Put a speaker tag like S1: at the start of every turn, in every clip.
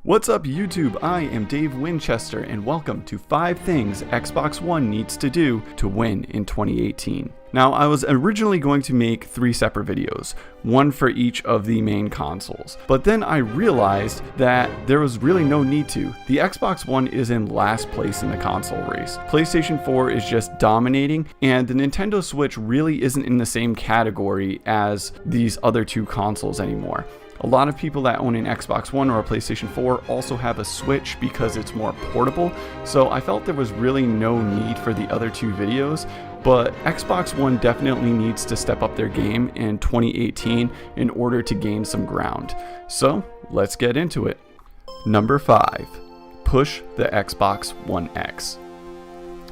S1: What's up YouTube? I am Dave Winchester and welcome to 5 things Xbox One needs to do to win in 2018. Now, I was originally going to make 3 separate videos, one for each of the main consoles, but then I realized that there was really no need to. The Xbox One is in last place in the console race. PlayStation 4 is just dominating, and the Nintendo Switch really isn't in the same category as these other 2 consoles anymore. A lot of people that own an Xbox One or a PlayStation 4 also have a Switch because it's more portable, so I felt there was really no need for the other 2 videos, but Xbox One definitely needs to step up their game in 2018 in order to gain some ground. So let's get into it. Number 5, push the Xbox One X.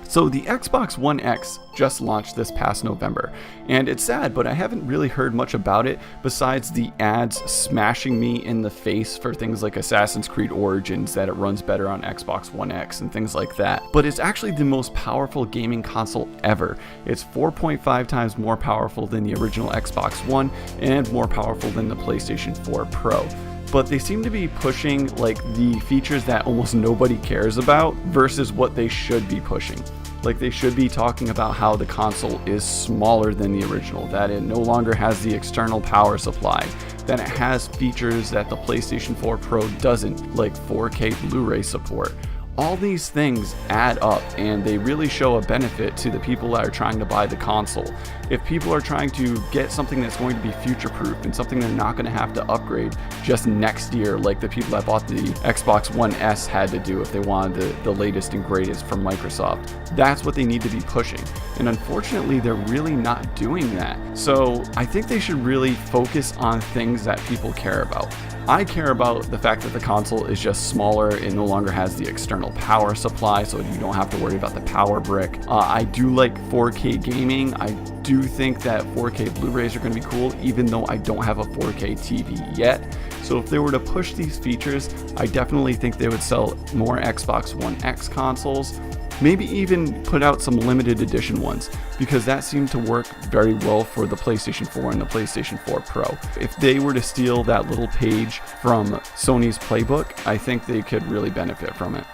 S1: So the Xbox One X just launched this past November, and it's sad, but I haven't really heard much about it besides the ads smashing me in the face for things like Assassin's Creed Origins, that it runs better on Xbox One X and things like that. But it's actually the most powerful gaming console ever. It's 4.5 times more powerful than the original Xbox One and more powerful than the PlayStation 4 Pro. But they seem to be pushing like the features that almost nobody cares about versus what they should be pushing. Like, they should be talking about how the console is smaller than the original, that it no longer has the external power supply, that it has features that the PlayStation 4 Pro doesn't, like 4K Blu-ray support. All these things add up, and they really show a benefit to the people that are trying to buy the console. If people are trying to get something that's going to be future-proof and something they're not going to have to upgrade just next year, like the people that bought the Xbox One S had to do if they wanted the latest and greatest from Microsoft, that's what they need to be pushing. And unfortunately, they're really not doing that. So I think they should really focus on things that people care about. I care about the fact that the console is just smaller, it no longer has the external power supply, so you don't have to worry about the power brick. I do like 4K gaming. I do think that 4K Blu-rays are going to be cool, even though I don't have a 4K TV yet. So if they were to push these features, I definitely think they would sell more Xbox One X consoles. Maybe even put out some limited edition ones, because that seemed to work very well for the PlayStation 4 and the PlayStation 4 Pro. If they were to steal that little page from Sony's playbook, I think they could really benefit from it.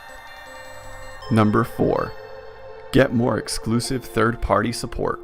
S1: Number 4, get more exclusive third-party support.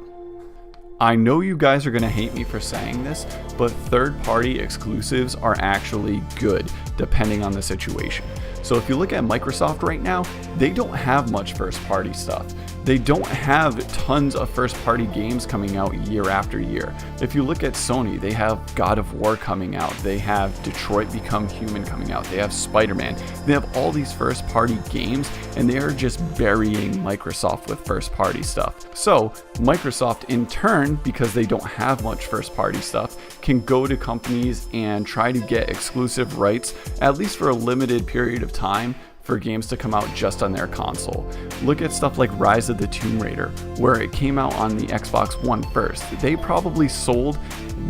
S1: I know you guys are going to hate me for saying this, but third-party exclusives are actually good, depending on the situation. So if you look at Microsoft right now, they don't have much first-party stuff. They don't have tons of first-party games coming out year after year. If you look at Sony, they have God of War coming out. They have Detroit Become Human coming out. They have Spider-Man. They have all these first-party games, and they are just burying Microsoft with first-party stuff. So Microsoft, in turn, because they don't have much first-party stuff, can go to companies and try to get exclusive rights, at least for a limited period of time, for games to come out just on their console. Look at stuff like Rise of the Tomb Raider, where it came out on the Xbox One first. They probably sold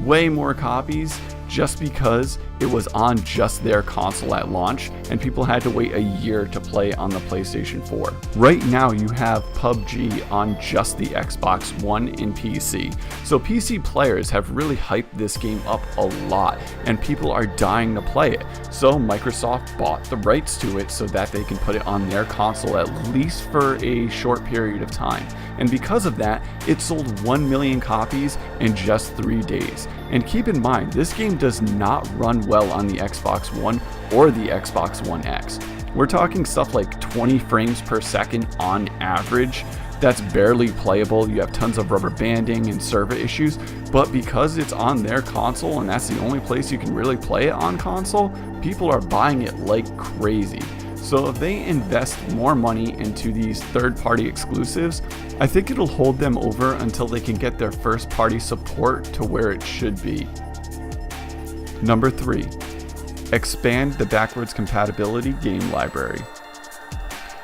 S1: way more copies just because it was on just their console at launch, and people had to wait a year to play on the PlayStation 4. Right now you have PUBG on just the Xbox One and PC. So PC players have really hyped this game up a lot, and people are dying to play it. So Microsoft bought the rights to it so that they can put it on their console at least for a short period of time. And because of that, it sold 1 million copies in just 3 days. And keep in mind, this game does not run well on the Xbox One or the Xbox One X. We're talking stuff like 20 frames per second on average. That's barely playable. You have tons of rubber banding and server issues, but because it's on their console and that's the only place you can really play it on console, people are buying it like crazy. So if they invest more money into these third-party exclusives, I think it'll hold them over until they can get their first-party support to where it should be. Number 3, expand the backwards compatibility game library.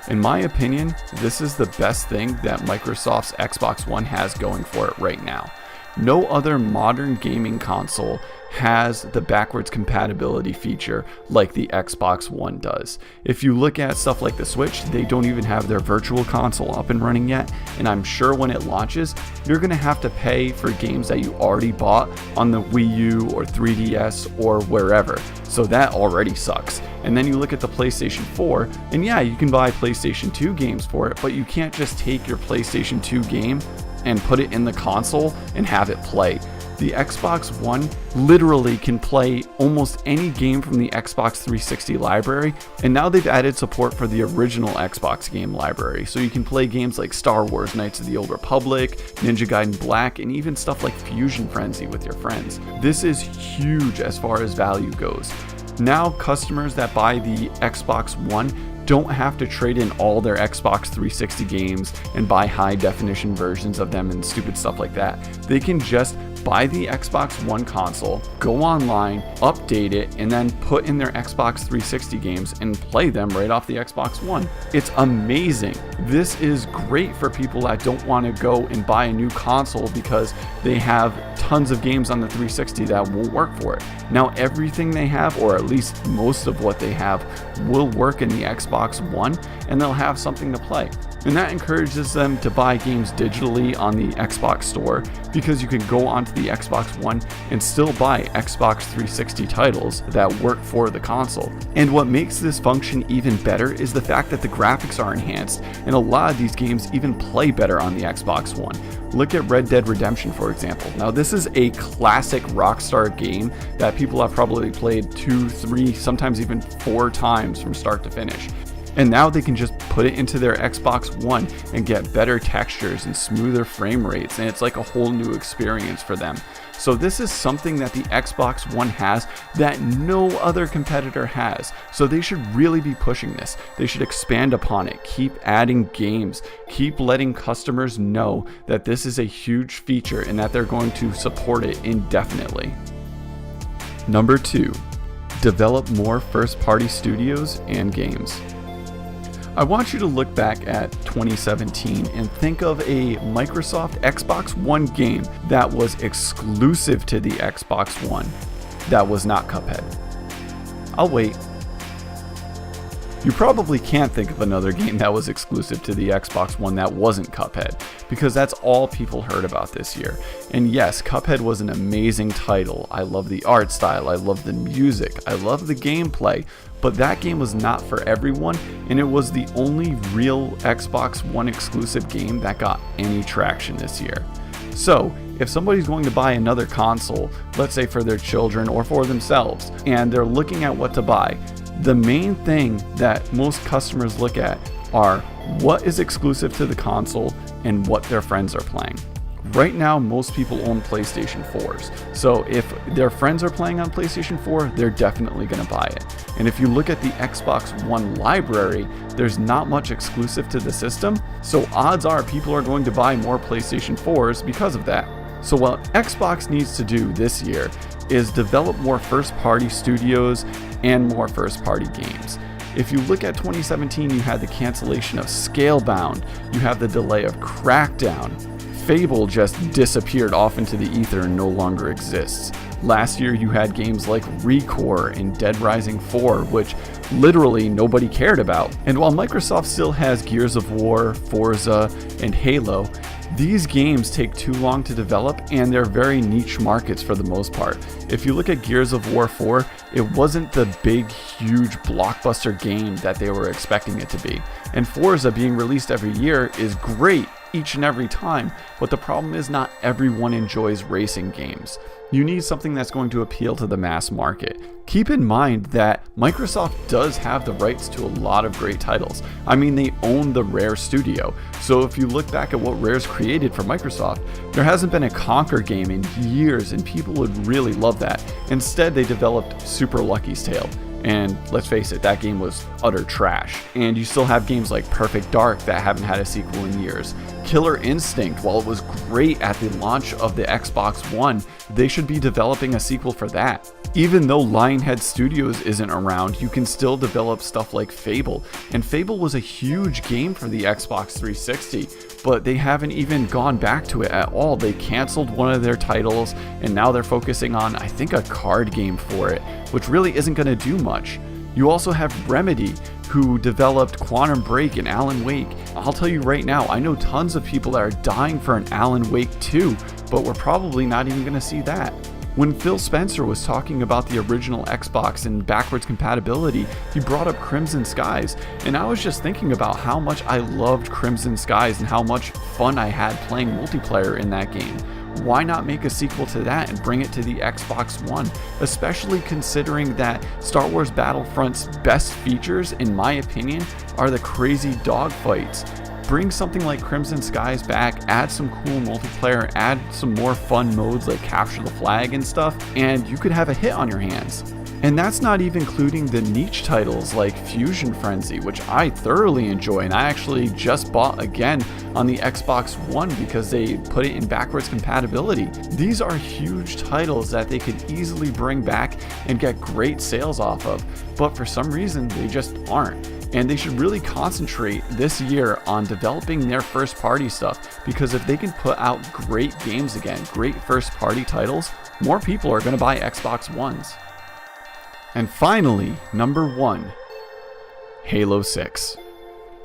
S1: In my opinion, this is the best thing that Microsoft's Xbox One has going for it right now. No other modern gaming console has the backwards compatibility feature like the Xbox One does. If you look at stuff like the Switch, they don't even have their virtual console up and running yet, and I'm sure when it launches, you're going to have to pay for games that you already bought on the Wii U or 3DS or wherever. So that already sucks. And then you look at the PlayStation 4, and yeah, you can buy PlayStation 2 games for it, but you can't just take your PlayStation 2 game and put it in the console and have it play. The Xbox One literally can play almost any game from the Xbox 360 library, and now they've added support for the original Xbox game library, so you can play games like Star Wars Knights of the Old Republic, Ninja Gaiden Black, and even stuff like Fusion Frenzy with your friends. This is huge as far as value goes. Now customers that buy the Xbox One don't have to trade in all their Xbox 360 games and buy high definition versions of them and stupid stuff like that. They can just buy the Xbox One console, go online, update it, and then put in their Xbox 360 games and play them right off the Xbox One. It's amazing. This is great for people that don't want to go and buy a new console because they have tons of games on the 360 that won't work for it. Now everything they have, or at least most of what they have, will work in the Xbox One, and they'll have something to play. And that encourages them to buy games digitally on the Xbox Store, because you can go onto the Xbox One and still buy Xbox 360 titles that work for the console. And what makes this function even better is the fact that the graphics are enhanced, and a lot of these games even play better on the Xbox One. Look at Red Dead Redemption, for example. Now this is a classic Rockstar game that people have probably played 2, 3, sometimes even 4 times from start to finish. And now they can just put it into their Xbox One and get better textures and smoother frame rates, and it's like a whole new experience for them. So this is something that the Xbox One has that no other competitor has. So they should really be pushing this. They should expand upon it, keep adding games, keep letting customers know that this is a huge feature and that they're going to support it indefinitely. Number 2, develop more first-party studios and games. I want you to look back at 2017 and think of a Microsoft Xbox One game that was exclusive to the Xbox One that was not Cuphead. I'll wait. You probably can't think of another game that was exclusive to the Xbox One that wasn't Cuphead, because that's all people heard about this year. And yes, Cuphead was an amazing title. I love the art style, I love the music, I love the gameplay, but that game was not for everyone, and it was the only real Xbox One exclusive game that got any traction this year. So, if somebody's going to buy another console, let's say for their children or for themselves, and they're looking at what to buy, the main thing that most customers look at are what is exclusive to the console and what their friends are playing. Right now, most people own PlayStation 4s, so if their friends are playing on PlayStation 4, they're definitely going to buy it. And if you look at the Xbox One library, there's not much exclusive to the system, so odds are people are going to buy more PlayStation 4s because of that. So what Xbox needs to do this year is develop more first-party studios and more first-party games. If you look at 2017, you had the cancellation of Scalebound, you have the delay of Crackdown, Fable just disappeared off into the ether and no longer exists. Last year you had games like Recore and Dead Rising 4, which literally nobody cared about. And while Microsoft still has Gears of War, Forza, and Halo, these games take too long to develop, and they're very niche markets for the most part. If you look at Gears of War 4, it wasn't the big, huge blockbuster game that they were expecting it to be. And Forza being released every year is great each and every time, but the problem is not everyone enjoys racing games. You need something that's going to appeal to the mass market. Keep in mind that Microsoft does have the rights to a lot of great titles. I mean, they own the Rare studio. So if you look back at what Rare's created for Microsoft, there hasn't been a Conquer game in years, and people would really love that. Instead, they developed Super Lucky's Tale. And let's face it, that game was utter trash. And you still have games like Perfect Dark that haven't had a sequel in years. Killer Instinct, while it was great at the launch of the Xbox One, they should be developing a sequel for that. Even though Lionhead Studios isn't around, you can still develop stuff like Fable, and Fable was a huge game for the Xbox 360, but they haven't even gone back to it at all. They canceled one of their titles, and now they're focusing on, I think, a card game for it, which really isn't going to do much. You also have Remedy, who developed Quantum Break and Alan Wake. I'll tell you right now, I know tons of people that are dying for an Alan Wake 2, but we're probably not even going to see that. When Phil Spencer was talking about the original Xbox and backwards compatibility, he brought up Crimson Skies, and I was just thinking about how much I loved Crimson Skies and how much fun I had playing multiplayer in that game. Why not make a sequel to that and bring it to the Xbox One, especially considering that Star Wars Battlefront's best features, in my opinion, are the crazy dogfights. Bring something like Crimson Skies back, add some cool multiplayer, add some more fun modes like Capture the Flag and stuff, and you could have a hit on your hands. And that's not even including the niche titles like Fusion Frenzy, which I thoroughly enjoy, and I actually just bought again on the Xbox One because they put it in backwards compatibility. These are huge titles that they could easily bring back and get great sales off of, but for some reason they just aren't. And they should really concentrate this year on developing their first party stuff, because if they can put out great games again, great first party titles, more people are going to buy Xbox Ones. And finally, number 1, Halo 6.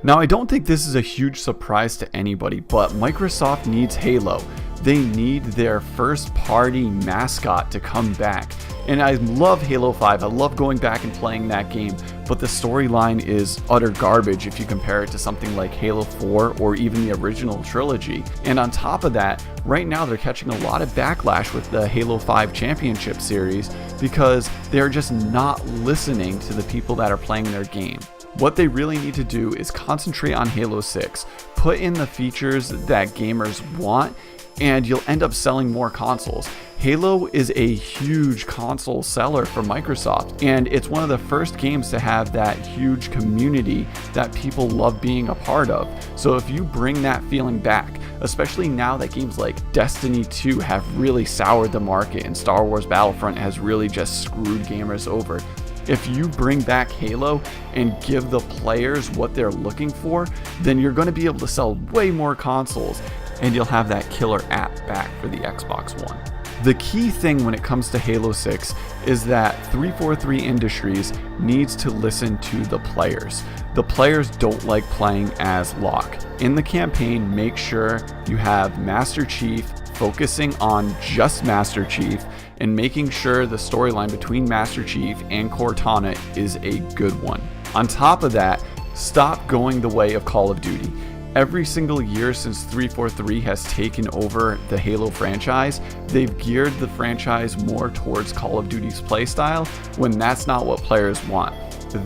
S1: Now, I don't think this is a huge surprise to anybody, but Microsoft needs Halo. They need their first party mascot to come back. And I love Halo 5, I love going back and playing that game, but the storyline is utter garbage if you compare it to something like Halo 4 or even the original trilogy. And on top of that, right now they're catching a lot of backlash with the Halo 5 Championship series because they're just not listening to the people that are playing their game. What they really need to do is concentrate on Halo 6, put in the features that gamers want, and you'll end up selling more consoles. Halo is a huge console seller for Microsoft, and it's one of the first games to have that huge community that people love being a part of. So if you bring that feeling back, especially now that games like Destiny 2 have really soured the market and Star Wars Battlefront has really just screwed gamers over, if you bring back Halo and give the players what they're looking for, then you're going to be able to sell way more consoles, and you'll have that killer app back for the Xbox One. The key thing when it comes to Halo 6 is that 343 Industries needs to listen to the players. The players don't like playing as Locke. In the campaign, make sure you have Master Chief focusing on just Master Chief and making sure the storyline between Master Chief and Cortana is a good one. On top of that, stop going the way of Call of Duty. Every single year since 343 has taken over the Halo franchise, they've geared the franchise more towards Call of Duty's playstyle when that's not what players want.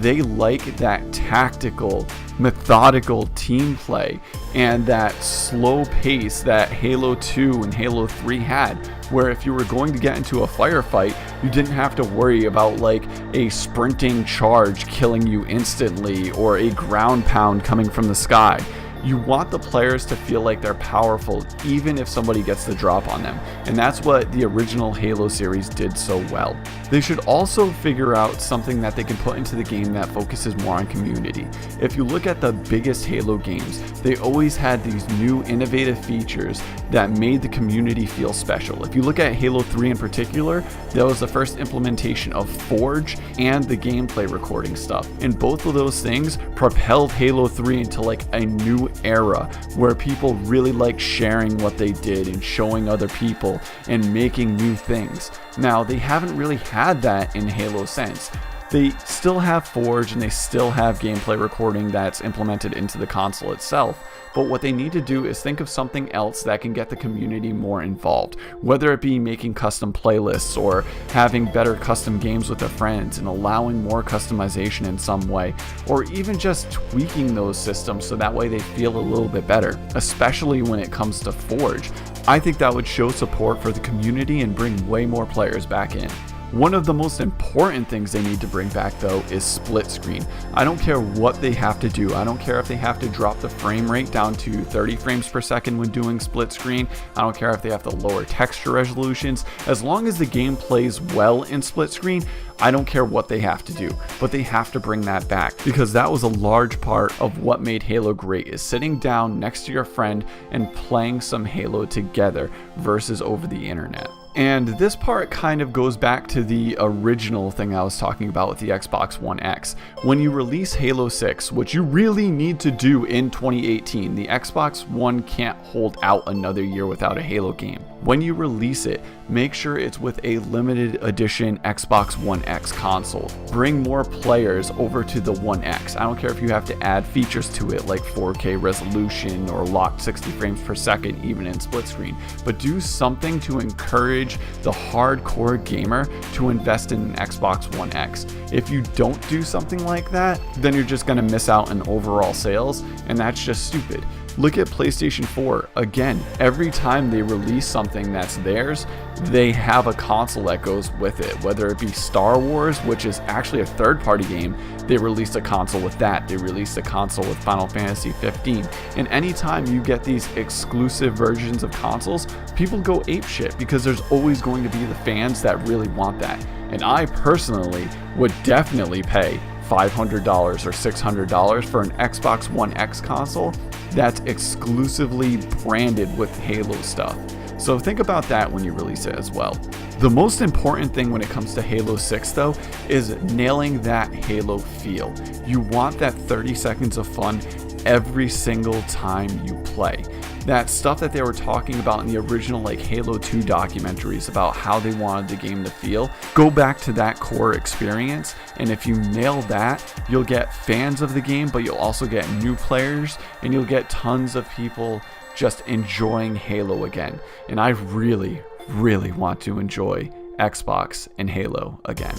S1: They like that tactical, methodical team play and that slow pace that Halo 2 and Halo 3 had, where if you were going to get into a firefight, you didn't have to worry about like a sprinting charge killing you instantly or a ground pound coming from the sky. You want the players to feel like they're powerful even if somebody gets the drop on them, and that's what the original Halo series did so well. They should also figure out something that they can put into the game that focuses more on community. If you look at the biggest Halo games, they always had these new innovative features that made the community feel special. If you look at Halo 3 in particular, that was the first implementation of Forge and the gameplay recording stuff, and both of those things propelled Halo 3 into like a new era where people really like sharing what they did and showing other people and making new things. Now, they haven't really had that in Halo since. They still have Forge and they still have gameplay recording that's implemented into the console itself, but what they need to do is think of something else that can get the community more involved, whether it be making custom playlists or having better custom games with their friends and allowing more customization in some way, or even just tweaking those systems so that way they feel a little bit better, especially when it comes to Forge. I think that would show support for the community and bring way more players back in. One of the most important things they need to bring back though is split screen. I don't care what they have to do. I don't care if they have to drop the frame rate down to 30 frames per second when doing split screen. I don't care if they have to lower texture resolutions. As long as the game plays well in split screen, I don't care what they have to do, but they have to bring that back, because that was a large part of what made Halo great, is sitting down next to your friend and playing some Halo together versus over the internet. And this part kind of goes back to the original thing I was talking about with the Xbox One X. When you release Halo 6, which you really need to do in 2018, the Xbox One can't hold out another year without a Halo game. When you release it, make sure it's with a limited edition Xbox One X console. Bring more players over to the One X. I don't care if you have to add features to it like 4K resolution or locked 60 frames per second even in split screen, but do something to encourage the hardcore gamer to invest in an Xbox One X. If you don't do something like that, then you're just going to miss out on overall sales, and that's just stupid. Look at PlayStation 4. Again, every time they release something that's theirs, they have a console that goes with it. Whether it be Star Wars, which is actually a third-party game, they released a console with that. They released a console with Final Fantasy 15. And anytime you get these exclusive versions of consoles, people go apeshit because there's always going to be the fans that really want that. And I personally would definitely pay $500 or $600 for an Xbox One X console that's exclusively branded with Halo stuff. So think about that when you release it as well. The most important thing when it comes to Halo 6 though is nailing that Halo feel. You want that 30 seconds of fun every single time you play. That stuff that they were talking about in the original like Halo 2 documentaries about how they wanted the game to feel, go back to that core experience, and if you nail that, you'll get fans of the game, but you'll also get new players, and you'll get tons of people just enjoying Halo again. And I really, really want to enjoy Xbox and Halo again.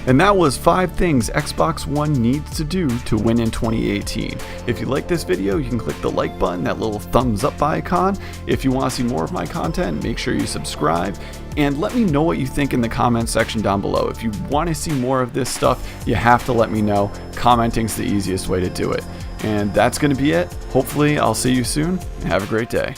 S1: And that was 5 things Xbox One needs to do to win in 2018. If you like this video, you can click the like button, that little thumbs up icon. If you want to see more of my content, make sure you subscribe. And let me know what you think in the comments section down below. If you want to see more of this stuff, you have to let me know. Commenting's the easiest way to do it. And that's going to be it. Hopefully, I'll see you soon. Have a great day.